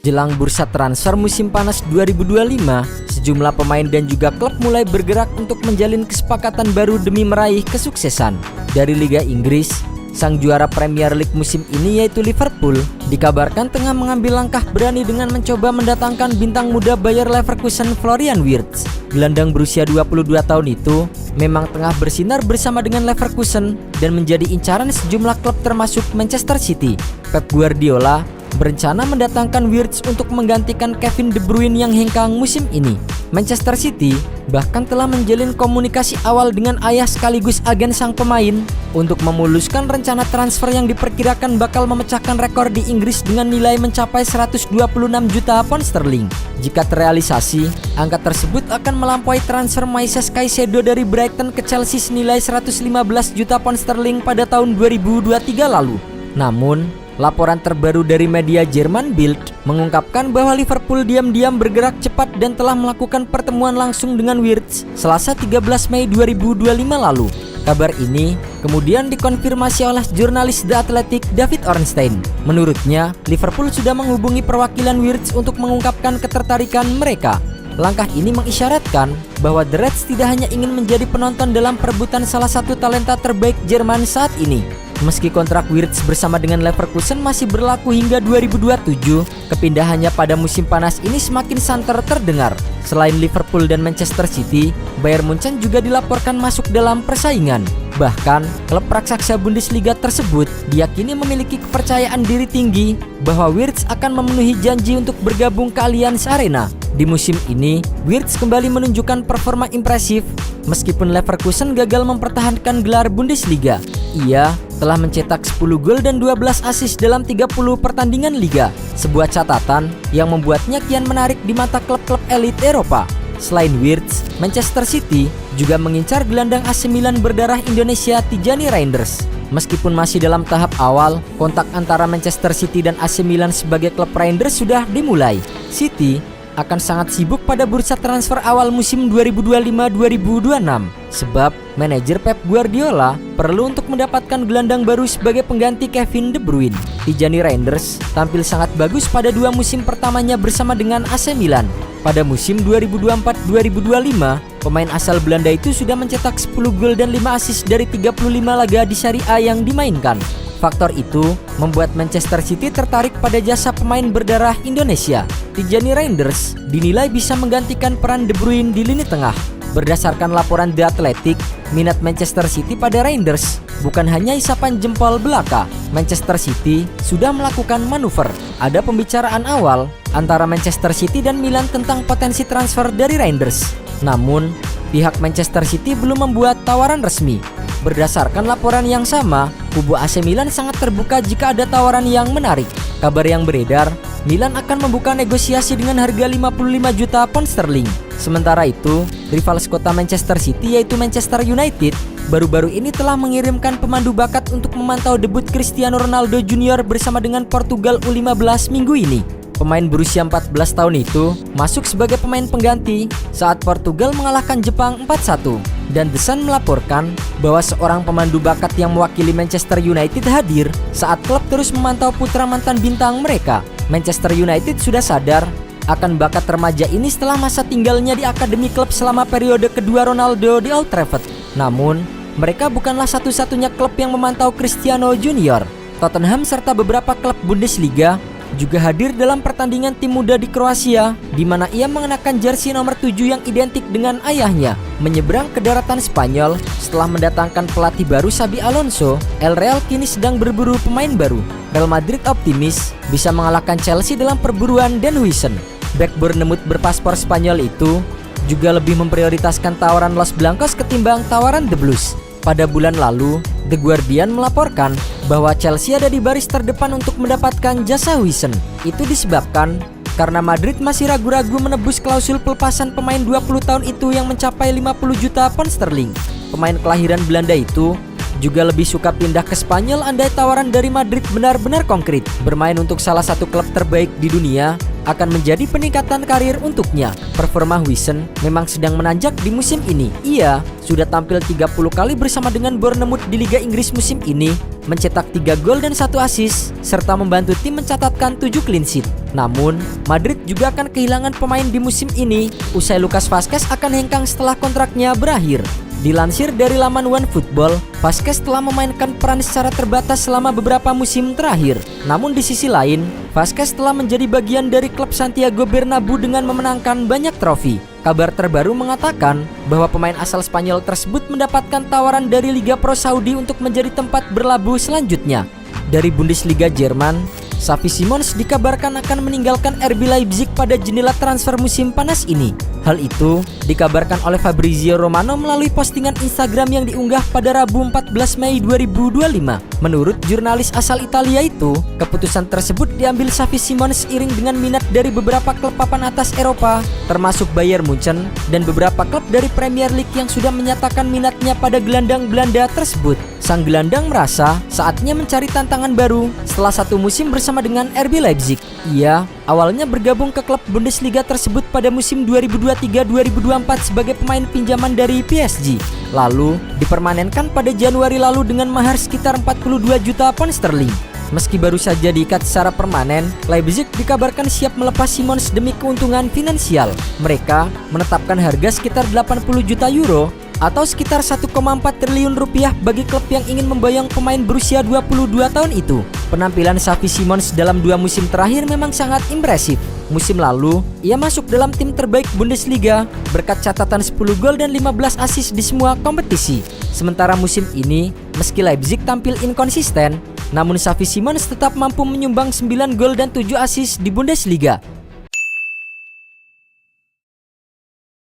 Jelang bursa transfer musim panas 2025, sejumlah pemain dan juga klub mulai bergerak untuk menjalin kesepakatan baru demi meraih kesuksesan. Dari Liga Inggris, sang juara Premier League musim ini yaitu Liverpool dikabarkan tengah mengambil langkah berani dengan mencoba mendatangkan bintang muda Bayer Leverkusen Florian Wirtz. Gelandang berusia 22 tahun itu memang tengah bersinar bersama dengan Leverkusen dan menjadi incaran sejumlah klub termasuk Manchester City. Pep Guardiola berencana mendatangkan Wirtz untuk menggantikan Kevin De Bruyne yang hengkang musim ini. Manchester City bahkan telah menjalin komunikasi awal dengan ayah sekaligus agen sang pemain untuk memuluskan rencana transfer yang diperkirakan bakal memecahkan rekor di Inggris dengan nilai mencapai 126 juta pound sterling. Jika terrealisasi, angka tersebut akan melampaui transfer Moises Caicedo dari Brighton ke Chelsea senilai 115 juta pound sterling pada tahun 2023 lalu. Namun, laporan terbaru dari media Jerman Bild mengungkapkan bahwa Liverpool diam-diam bergerak cepat dan telah melakukan pertemuan langsung dengan Wirtz Selasa 13 Mei 2025 lalu. Kabar ini kemudian dikonfirmasi oleh jurnalis The Athletic David Ornstein. Menurutnya, Liverpool sudah menghubungi perwakilan Wirtz untuk mengungkapkan ketertarikan mereka. Langkah ini mengisyaratkan bahwa The Reds tidak hanya ingin menjadi penonton dalam perebutan salah satu talenta terbaik Jerman saat ini. Meski kontrak Wirtz bersama dengan Leverkusen masih berlaku hingga 2027, kepindahannya pada musim panas ini semakin santer terdengar. Selain Liverpool dan Manchester City, Bayern Munchen juga dilaporkan masuk dalam persaingan. Bahkan, klub raksasa Bundesliga tersebut diyakini memiliki kepercayaan diri tinggi bahwa Wirtz akan memenuhi janji untuk bergabung ke Allianz Arena. Di musim ini, Wirtz kembali menunjukkan performa impresif meskipun Leverkusen gagal mempertahankan gelar Bundesliga. Ia telah mencetak 10 gol dan 12 assist dalam 30 pertandingan liga, sebuah catatan yang membuatnya kian menarik di mata klub-klub elit Eropa. Selain Wirtz, Manchester City juga mengincar gelandang AC Milan berdarah Indonesia Tijani Reinders. Meskipun masih dalam tahap awal, kontak antara Manchester City dan AC Milan sebagai klub Reinders sudah dimulai. City akan sangat sibuk pada bursa transfer awal musim 2025-2026 sebab manajer Pep Guardiola perlu untuk mendapatkan gelandang baru sebagai pengganti Kevin De Bruyne. Tijani Reinders tampil sangat bagus pada 2 musim pertamanya bersama dengan AC Milan. Pada musim 2024-2025, pemain asal Belanda itu sudah mencetak 10 gol dan 5 assist dari 35 laga di Serie A yang dimainkan. Faktor itu membuat Manchester City tertarik pada jasa pemain berdarah Indonesia. Tijani Reinders dinilai bisa menggantikan peran De Bruyne di lini tengah. Berdasarkan laporan The Athletic, minat Manchester City pada Reinders bukan hanya isapan jempol belaka. Manchester City sudah melakukan manuver. Ada pembicaraan awal antara Manchester City dan Milan tentang potensi transfer dari Reinders. Namun, pihak Manchester City belum membuat tawaran resmi. Berdasarkan laporan yang sama, kubu AC Milan sangat terbuka jika ada tawaran yang menarik. Kabar yang beredar, Milan akan membuka negosiasi dengan harga 55 juta pound sterling. Sementara itu, rival sekota Manchester City yaitu Manchester United baru-baru ini telah mengirimkan pemandu bakat untuk memantau debut Cristiano Ronaldo Junior bersama dengan Portugal U15 minggu ini. Pemain berusia 14 tahun itu masuk sebagai pemain pengganti saat Portugal mengalahkan Jepang 4-1. Dan The Sun melaporkan bahwa seorang pemandu bakat yang mewakili Manchester United hadir saat klub terus memantau putra mantan bintang mereka. Manchester United sudah sadar akan bakat remaja ini setelah masa tinggalnya di akademi klub selama periode kedua Ronaldo di Old Trafford. Namun, mereka bukanlah satu-satunya klub yang memantau Cristiano Junior. Tottenham serta beberapa klub Bundesliga juga hadir dalam pertandingan tim muda di Kroasia, di mana ia mengenakan jersey nomor 7 yang identik dengan ayahnya. Menyeberang ke daratan Spanyol setelah mendatangkan pelatih baru Xabi Alonso, El Real kini sedang berburu pemain baru. Real Madrid optimis bisa mengalahkan Chelsea dalam perburuan Dan Huijsen. Bek Bournemouth berpaspor Spanyol itu juga lebih memprioritaskan tawaran Los Blancos ketimbang tawaran The Blues. Pada bulan lalu, The Guardian melaporkan bahwa Chelsea ada di baris terdepan untuk mendapatkan jasa Huijsen. Itu disebabkan karena Madrid masih ragu-ragu menebus klausul pelepasan pemain 20 tahun itu yang mencapai 50 juta pound sterling. Pemain kelahiran Belanda itu juga lebih suka pindah ke Spanyol andai tawaran dari Madrid benar-benar konkret. Bermain untuk salah satu klub terbaik di dunia akan menjadi peningkatan karir untuknya. Performa Huijsen memang sedang menanjak di musim ini. Ia sudah tampil 30 kali bersama dengan Bournemouth di Liga Inggris musim ini, mencetak 3 gol dan 1 assist, serta membantu tim mencatatkan 7 clean sheet. Namun, Madrid juga akan kehilangan pemain di musim ini, usai Lucas Vazquez akan hengkang setelah kontraknya berakhir. Dilansir dari laman OneFootball, Vazquez telah memainkan peran secara terbatas selama beberapa musim terakhir. Namun di sisi lain, Vazquez telah menjadi bagian dari klub Santiago Bernabeu dengan memenangkan banyak trofi. Kabar terbaru mengatakan bahwa pemain asal Spanyol tersebut mendapatkan tawaran dari Liga Pro Saudi untuk menjadi tempat berlabuh selanjutnya. Dari Bundesliga Jerman, Xavi Simons dikabarkan akan meninggalkan RB Leipzig pada jendela transfer musim panas ini. Hal itu dikabarkan oleh Fabrizio Romano melalui postingan Instagram yang diunggah pada Rabu 14 Mei 2025. Menurut jurnalis asal Italia itu, keputusan tersebut diambil Xavi Simons seiring dengan minat dari beberapa klub papan atas Eropa, termasuk Bayern Munchen dan beberapa klub dari Premier League yang sudah menyatakan minatnya pada gelandang Belanda tersebut. Sang gelandang merasa saatnya mencari tantangan baru setelah 1 musim bersama dengan RB Leipzig. Ia awalnya bergabung ke klub Bundesliga tersebut pada musim 2023-2024 sebagai pemain pinjaman dari PSG. Lalu dipermanenkan pada Januari lalu dengan mahar sekitar 42 juta pound sterling. Meski baru saja diikat secara permanen, Leipzig dikabarkan siap melepas Simons demi keuntungan finansial. Mereka menetapkan harga sekitar 80 juta euro atau sekitar 1,4 triliun rupiah bagi klub yang ingin memboyong pemain berusia 22 tahun itu. Penampilan Xavi Simons dalam 2 musim terakhir memang sangat impresif. Musim lalu, ia masuk dalam tim terbaik Bundesliga berkat catatan 10 gol dan 15 assist di semua kompetisi. Sementara musim ini, meski Leipzig tampil inkonsisten, namun Xavi Simons tetap mampu menyumbang 9 gol dan 7 assist di Bundesliga.